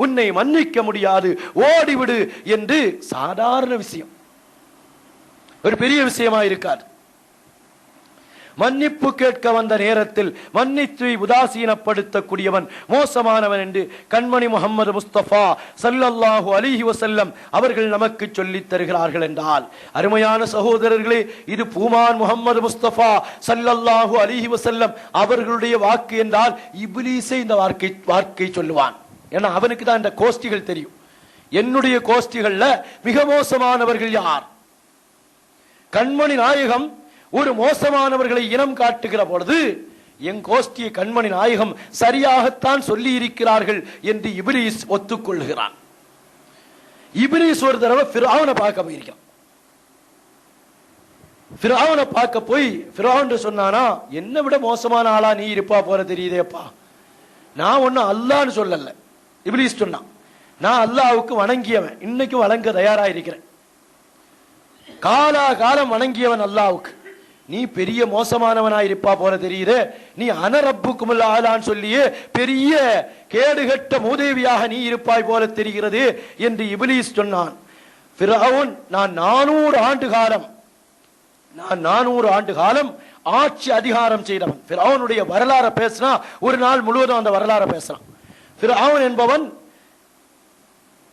உன்னை மன்னிக்க முடியாது, ஓடிவிடு என்று சாதாரண விஷயம், ஒரு பெரிய விஷயமா இருக்காது. மன்னிப்பு கேட்க வந்த நேரத்தில் மன்னித்து உதாசீனப்படுத்தக்கூடியவன் மோசமானவன் என்று கண்மணி முஹம்மது முஸ்தபா ஸல்லல்லாஹு அலைஹி வஸல்லம் அவர்கள் நமக்கு சொல்லித் தருகிறார்கள் என்றால், அருமையான சகோதரர்களே, இது பூமான் முஹம்மது முஸ்தபா ஸல்லல்லாஹு அலைஹி வஸல்லம் அவர்களுடைய வாக்கு என்றால் இப்லீஸே இந்த வாக்கை சொல்லுவான். ஏன்னா அவனுக்கு தான் இந்த கோஷ்டிகள் தெரியும். என்னுடைய கோஷ்டிகள்ல மிக மோசமானவர்கள் யார்? கண்மணி நாயகம் ஒரு மோசமானவர்களை இனம் காட்டுகிற பொழுது என் கோஷ்டியை கண்மணி நாயகம் சரியாகத்தான் சொல்லி இருக்கிறார்கள் என்று இப்லீஸ் ஒத்துக்கொள்கிறான். இப்லீஸ் ஒரு தடவை ஃபிரௌனை பார்க்க போயிருக்கான். ஃபிரௌனை பார்க்க போய் ஃபிரௌன் சொன்னானா, என்னை விட மோசமான ஆளா நீ இருப்பா போற தெரியுதேப்பா, நான் ஒன்னும் அல்லான்னு சொல்லல. இப்லீஸ் சொன்னான், நான் அல்லாஹ்வுக்கு வணங்கியவன், இன்னைக்கு வணங்க தயாரா இருக்கிறேன், காலா காலம் வணங்கியவன் அல்லாஹ்வுக்கு, நீ பெரிய மோசமானவனாயிருப்பா போல தெரியுது, நீ அனரப்புக்குமுல் ஆலான்னு சொல்லியே பெரிய கேடுகட்ட மூதேவியாக நீ இருப்பாய் போல தெரிகிறது என்று இப்லீஸ் சொன்னான். ஃபிரௌன், நான் 400 ஆண்டு காலம் ஆட்சி அதிகாரம் செய்தவன். ஃபிரௌனுடைய வரலாறு பேசினா ஒரு நாள் முழுவதும் அந்த வரலாறு பேசலாம். ஃபிரௌன் என்பவன்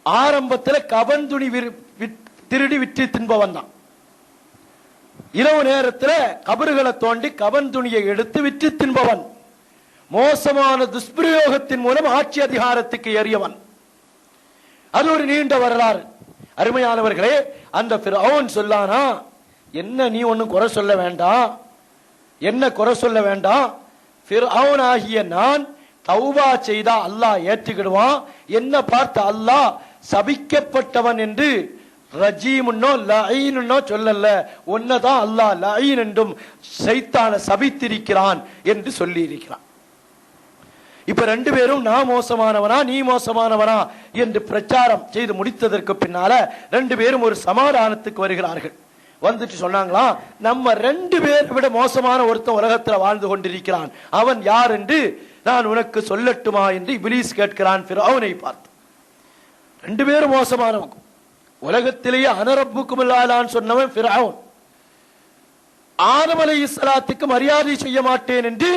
ஆரம்பத்தில் கவன் துணி திருடி விற்று தின்பவன் தான். இரவு நேரத்தில் கபறுகளை தோண்டி கவன் துணியை எடுத்து விற்று தின்பவன். மோசமான துஷ்பிரயோகத்தின் மூலம் ஆட்சி அதிகாரத்துக்கு ஏறியவன். அது ஒரு நீண்ட வரலாறு. அருமையானவர்களே, அந்த ஃபிரௌன் சொல்லானா, என்ன நீ ஒன்னும் குறை சொல்ல வேண்டாம், என்ன குறை சொல்ல வேண்டாம், ஃபிரௌன் ஆகிய நான் தௌபா செய்தா அல்லாஹ் ஏற்றுக்கிடுவான், என்ன பார்த்து அல்லாஹ் சபிக்கப்பட்டவன் என்று ரஜீமுன்னோ லஈனுன்னோ சொல்லல, ஒன்னதான் அல்லாஹ் லஈன் என்றும் ஷைத்தான சபித்திருக்கிறான் என்று சொல்லி இருக்கிறான். இப்ப ரெண்டு பேரும் நான் மோசமானவனா நீ மோசமானவனா என்று பிரச்சாரம் செய்து முடித்ததற்கு பின்னால ரெண்டு பேரும் ஒரு சமாதானத்துக்கு வருகிறார்கள். வந்துட்டு சொன்னாங்களா, நம்ம ரெண்டு பேரை விட மோசமான ஒருத்தன் உலகத்தில் வாழ்ந்து கொண்டிருக்கிறான், அவன் யார் என்று நான் உனக்கு சொல்லட்டுமா என்று இப்லீஸ் கேட்கிறான் ஃபிரௌனை பார்த்து. ரெண்டு பேரும் மோசமானவங்க. உலகத்திலேயே அனரப்புக்குமுல் ஆலான்னு சொன்னவன் ஃபிரௌன். ஆதம் அலைஹிஸ்ஸலாத்துக்கு மரியாதை செய்ய மாட்டேன் என்று,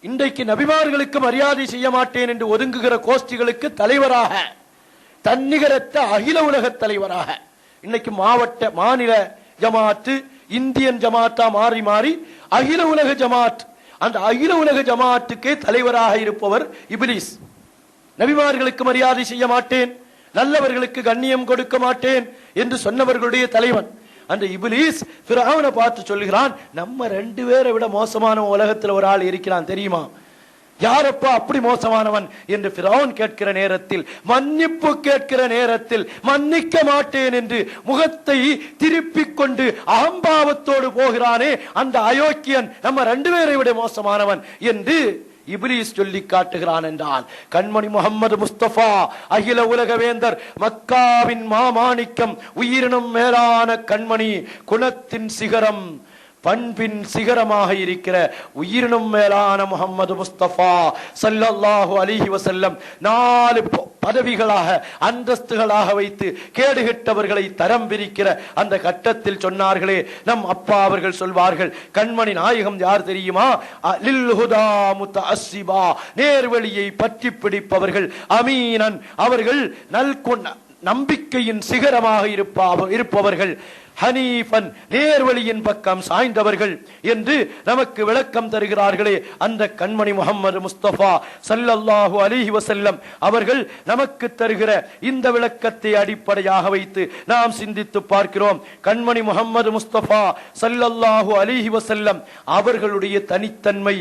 இன்றைக்கு நபிமார்களுக்கு மரியாதை செய்ய மாட்டேன் என்று ஒதுங்குகிற கோஷ்டிகளுக்கு தலைவராக, தன்னிகரற்ற அகில உலக தலைவராக, இன்னைக்கு மாவட்ட மாநில ஜமாத்து இந்தியன் ஜமாத்தா மாறி மாறி அகில உலக ஜமாத், அந்த அகில உலக ஜமாத்துக்கே தலைவராக இருப்பவர் இப்லீஸ். நபிமார்களுக்கு மரியாதை செய்ய மாட்டேன், நல்லவர்களுக்கு கண்ணியம் கொடுக்க மாட்டேன் என்று சொன்னவர்களுடைய தலைவன் அந்த இப்லீஸ் ஃபிரௌனை பார்த்து சொல்லுகிறான், நம்ம ரெண்டு பேரை விட மோசமான உலகத்தில் ஒரு ஆள் இருக்கிறான் தெரியுமா, யாரப்பா அப்படி மோசமானவன் என்று ஃபிரௌன் கேட்கிற நேரத்தில், மன்னிப்பு கேட்கிற நேரத்தில் மன்னிக்க மாட்டேன் என்று முகத்தை திருப்பிக் கொண்டு அகம்பாவத்தோடு போகிறானே அந்த அயோக்கியன் நம்ம ரெண்டு பேரை விட மோசமானவன் என்று இப்லீஸ் சொல்லி காட்டுகிறான் என்றால், கண்மணி முஹம்மது முஸ்தபா அகில உலகவேந்தர், மக்காவின் மாமாணிக்கம், உயிரினும் மேலான கண்மணி, குணத்தின் சிகரம், பண்பின் சிகரமாக இருக்கிற உயிரினும் மேலான முஹம்மது முஸ்தபா ஸல்லல்லாஹு அலைஹி வஸல்லம் 4 பதவிகளாக அந்தஸ்துகளாக வைத்து கேடுகெட்டவர்களை தரம் பிரிக்கிற அந்த கட்டத்தில் சொன்னார்களே, நம் அப்பா அவர்கள் சொல்வார்கள், கண்மணி நாயகம் யார் தெரியுமா, லில் ஹுதா முத்தஅஸ்ஸிபா, நேர்வழியை பற்றி பிடிப்பவர்கள், அமீனன், அவர்கள் நம்பிக்கையின் சிகரமாக இருப்பவர்கள், ஹனீஃபன், நேர்வழியின் பக்கம் சாய்ந்தவர்கள் என்று நமக்கு விளக்கம் தருகிறார்களே அந்த கண்மணி முஹம்மது முஸ்தபா ஸல்லல்லாஹு அலைஹி வஸல்லம் அவர்கள் நமக்கு தருகிற இந்த விளக்கத்தை அடிப்படையாக வைத்து நாம் சிந்தித்து பார்க்கிறோம். கண்மணி முஹம்மது முஸ்தபா ஸல்லல்லாஹு அலைஹி வஸல்லம் அவர்களுடைய தனித்தன்மை,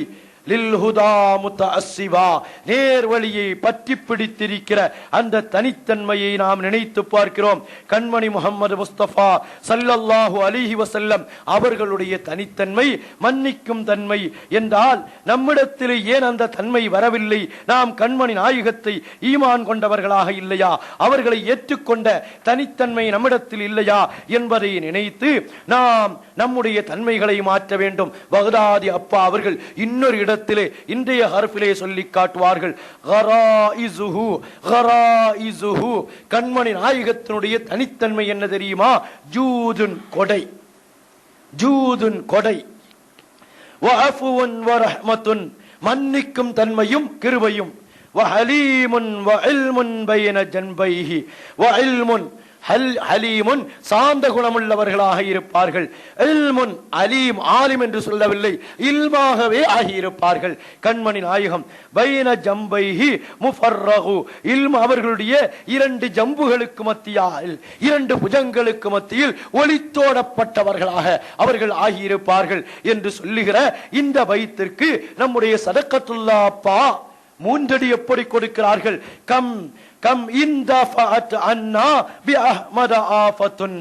லில் ஹுதா முத்தஅஸ்ஸிபா, நேர்வழியை பற்றி பிடித்திருக்கிற அந்த தனித்தன்மையை நாம் நினைத்து பார்க்கிறோம். கண்மணி முஹம்மது முஸ்தபா ஸல்லல்லாஹு அலைஹி வஸல்லம் அவர்களுடைய தனித்தன்மை மன்னிக்கும் தன்மை என்றால், நம்மிடத்தில் ஏன் அந்த தன்மை வரவில்லை? நாம் கண்மணி நாயகத்தை ஈமான் கொண்டவர்களாக இல்லையா? அவர்களை ஏற்றுக்கொண்ட தனித்தன்மை நம்மிடத்தில் இல்லையா என்பதை நினைத்து நாம் நம்முடைய தன்மைகளை மாற்ற வேண்டும். பகதாதி அப்பா அவர்கள் இன்னொரு இடத்திலே இன்றைய ஹர்ஃபிலே சொல்லி காட்டுவார்கள். கராயிசுஹு கராயிசுஹு, கண்மணி நாயகத்தினுடைய தனித்தன்மை என்ன தெரியுமா? ஜூதுன், கொடை, ஜூதுன் கொடை, வஅஃபுன் வரஹ்மத்துன், மன்னிக்கும் தன்மையும் கிருபையும், வஹலீமுன் வஇல்முன் பைன ஜன்பைஹி, வஇல்முன் ஹலீமுன், சாந்த குணமுள்ளவர்களாக இருப்பார்கள். இல்முன், அலீம், ஆலிம் என்று சொல்லவில்லை, இல்மாகவே ஆகியிருப்பார்கள். கண்மணி நாயகம் பைன ஜம்பைஹி முஃபர்ரகு, இல்ம் அவர்களுடைய இரண்டு ஜம்புகளுக்கு மத்தியில், இரண்டு புஜங்களுக்கு மத்தியில் ஒளித்தோடப்பட்டவர்களாக அவர்கள் ஆகியிருப்பார்கள் என்று சொல்லுகிற இந்த பைத்திற்கு நம்முடைய சதக்கத்துல்லா அப்பா மூன்றடி எப்படி கொடுக்கிறார்கள்? கம் கம் இந்தஃபஅத் அன்னா பி அஹ்மத ஆஃபத்துன்,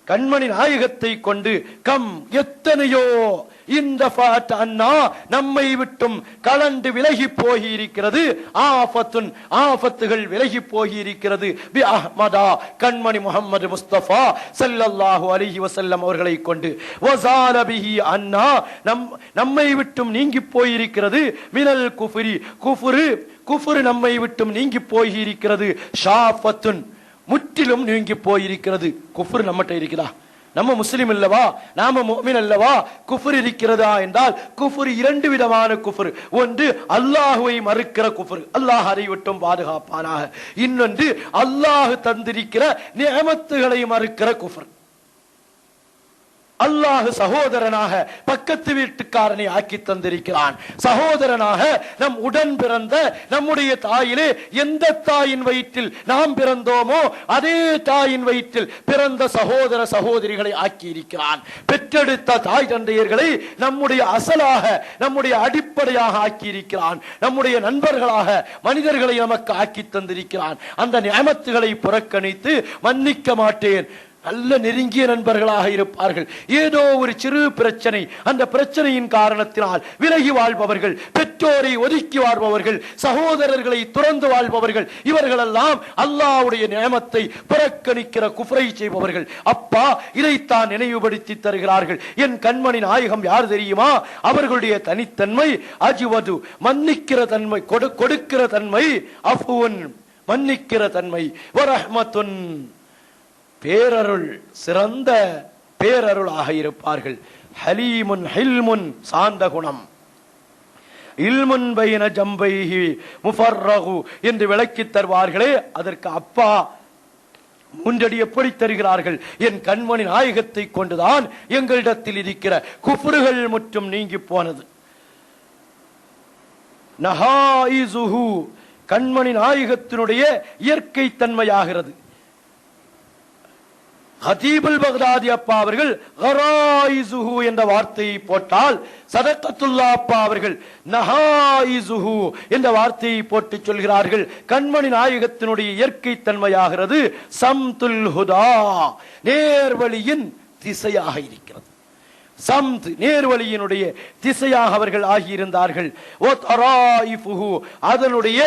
கண்மணி நாயகத்தை கொண்டு கம் எத்தனையோ, இந்தஃபஅத் அன்னா நம்மை விட்டும் கலண்டு விலகி போகி இருக்கிறது, ஆஃபத்துன் ஆஃபத்துகள் விலகி போகி இருக்கிறது, பி அஹ்மதா கண்மணி முஹம்மது முஸ்தபா ஸல்லல்லாஹு அலைஹி வஸல்லம் அவர்களை கொண்டு, வஸால பிஹி அன்னா நம்மை விட்டும் நீங்கி போயிருக்கிறது, மினல் குஃப்ரி குஃப்ரு நம்மை விட்டும் நீங்கி போயிருக்கிறது, ஷாஃபத்துன் முற்றிலும் நீங்கி போயிருக்கிறது. குஃப்ர் நம்மகிட்ட இருக்குதா? நம்ம முஸ்லிம் அல்லவா, நாம முஃமின் அல்லவா? குஃப்ர் இருக்கிறதா என்றால் குஃப்ர் இரண்டு விதமான குஃப்ர். ஒன்று அல்லாஹ்வை மறுக்கிற குஃப்ர், அல்லாஹ் அதை விட்டும் பாதுகாப்பானாக. இன்னொன்று அல்லாஹ் தந்திருக்கிற நிஅமத்துகளை மறுக்கிற குஃப்ர். அல்லாஹ் சகோதரனாக பக்கத்து வீட்டுக்காரனை ஆக்கி தந்திருக்கிறான். சகோதரனாக நம் உடன் பிறந்த நம்முடைய தாயிலே எந்த தாயின் வயிற்றில் நாம் பிறந்தோமோ அதே தாயின் வயிற்றில் பிறந்த சகோதர சகோதரிகளை ஆக்கி இருக்கிறான். பெற்றெடுத்த தாய் தந்தையர்களை நம்முடைய அசலாக, நம்முடைய அடிப்படையாக ஆக்கி இருக்கிறான். நம்முடைய நண்பர்களாக மனிதர்களை நமக்கு ஆக்கி தந்திருக்கிறான். அந்த நியமத்துகளை புறக்கணித்து மன்னிக்க மாட்டேன், நல்ல நெருங்கிய நண்பர்களாக இருப்பார்கள், ஏதோ ஒரு சிறு பிரச்சனை, அந்த பிரச்சனையின் காரணத்தினால் விலகி வாழ்பவர்கள், பெற்றோரை ஒதுக்கி வாழ்பவர்கள், சகோதரர்களை துறந்து வாழ்பவர்கள், இவர்களெல்லாம் அல்லாஹ்வுடைய நியமத்தை புறக்கணிக்கிற குஃப்ரை செய்பவர்கள். அப்பா இதைத்தான் நினைவுபடுத்தி தருகிறார்கள். என் கண்மணி நாயகம் யார் தெரியுமா? அவர்களுடைய தனித்தன்மை அஜ்வது, மன்னிக்கிற தன்மை, கொடுக்கிற தன்மை, அஃபுன் மன்னிக்கிற தன்மை, வரஹ்மத்துன் பேரருள், சிறந்த பேரருளாக இருப்பார்கள். ஹலீமுன் ஹில்முன் சாந்த குணம், இல்முன் பைன ஜம்பைஹி முஃபர்ரகு என்று விளக்கி தருவார்களே, அதற்கு அப்பா மூன்றடி எப்படி தருகிறார்கள்? என் கண்மணி நாயகத்தை கொண்டுதான் எங்களிடத்தில் இருக்கிற குஃப்ருகள் முற்றும் நீங்கி போனது. நஹாயிசுஹு கண்மணி நாயகத்தினுடைய இயற்கை தன்மையாகிறது. ஹதீபுல் பக்தாதி அப்பா அவர்கள் கராயிசுஹு என்ற வார்த்தையை போட்டால், சதக்கத்துல்லா அப்பா அவர்கள் நஹாயிசுஹு என்ற வார்த்தையை போட்டு சொல்கிறார்கள். கண்மணி நாயகத்தினுடைய இயற்கை தன்மையாகிறது சம்துல் ஹுதா, நேர்வழியின் திசையாக இருக்கிறது. சம்த் நேர்வழியினுடைய திசையாக அவர்கள் ஆகியிருந்தார்கள். அதனுடைய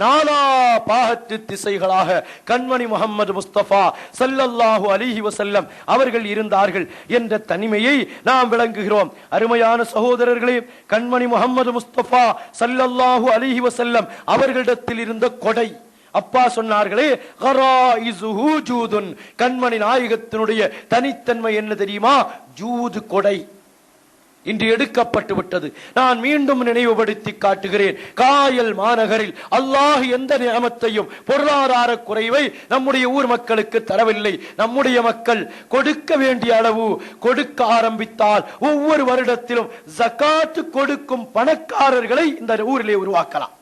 நாலா பாகத்து திசைகளாக கண்மணி முஹம்மது முஸ்தபா ஸல்லல்லாஹு அலைஹி வஸல்லம் அவர்கள் இருந்தார்கள் என்ற தனிமையை நாம் விளங்குகிறோம். அருமையான சகோதரர்களே, கண்மணி முஹம்மது முஸ்தபா ஸல்லல்லாஹு அலைஹி வஸல்லம் அவர்களிடத்தில் இருந்த கொடை, அப்பா சொன்னார்களே கராயிசுஹு ஜூதுன், கண்மணி நாயகத்தினுடைய தனித்தன்மை என்ன தெரியுமா? ஜூது, கொடை. இன்று எடுக்கப்பட்டு விட்டது. நான் மீண்டும் நினைவுபடுத்தி காட்டுகிறேன். காயல் மாநகரில் அல்லாஹ் எந்த நியமத்தையும் பொருளாதார குறைவை நம்முடைய ஊர் மக்களுக்கு தரவில்லை. நம்முடைய மக்கள் கொடுக்க வேண்டிய அளவு கொடுக்க ஆரம்பித்தால் ஒவ்வொரு வருடத்திலும் ஜகாத் கொடுக்கும் பணக்காரர்களை இந்த ஊரிலே உருவாக்கலாம்.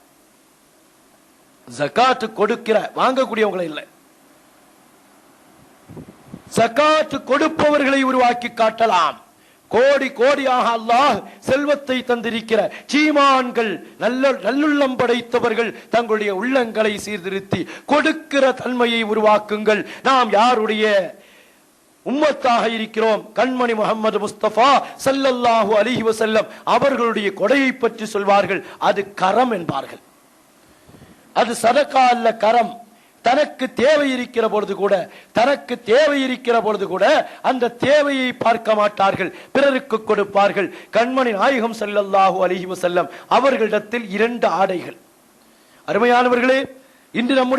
ஜகாத் கொடுக்கிற வாங்கக்கூடியவங்களை இல்லை, ஜகாத் கொடுப்பவர்களை உருவாக்கி காட்டலாம். கோடி கோடியாக அல்லாஹ் செல்வத்தை தந்திருக்கிற சீமான்கள், நல்லுள்ளம் படைத்தவர்கள் தங்களுடைய உள்ளங்களை சீர்திருத்தி கொடுக்கிற தன்மையை உருவாக்குங்கள். நாம் யாருடைய உம்மத்தாக இருக்கிறோம்? கண்மணி முஹம்மது முஸ்தபா ஸல்லல்லாஹு அலைஹி வஸல்லம் அவர்களுடைய கொடையை பற்றி சொல்வார்கள். அது கரம் என்பார்கள். அது சதகா அல்ல, கரம். தனக்கு தேவை இருக்கிற பொழுது கூட அந்த தேவையை பார்க்க மாட்டார்கள், பிறருக்கு கொடுப்பார்கள். கண்மணி நாயகம் ஸல்லல்லாஹு அலைஹி வஸல்லம் அவர்களிடத்தில் 2 ஆடைகள். அருமையானவர்களே, இன்று நம்முடைய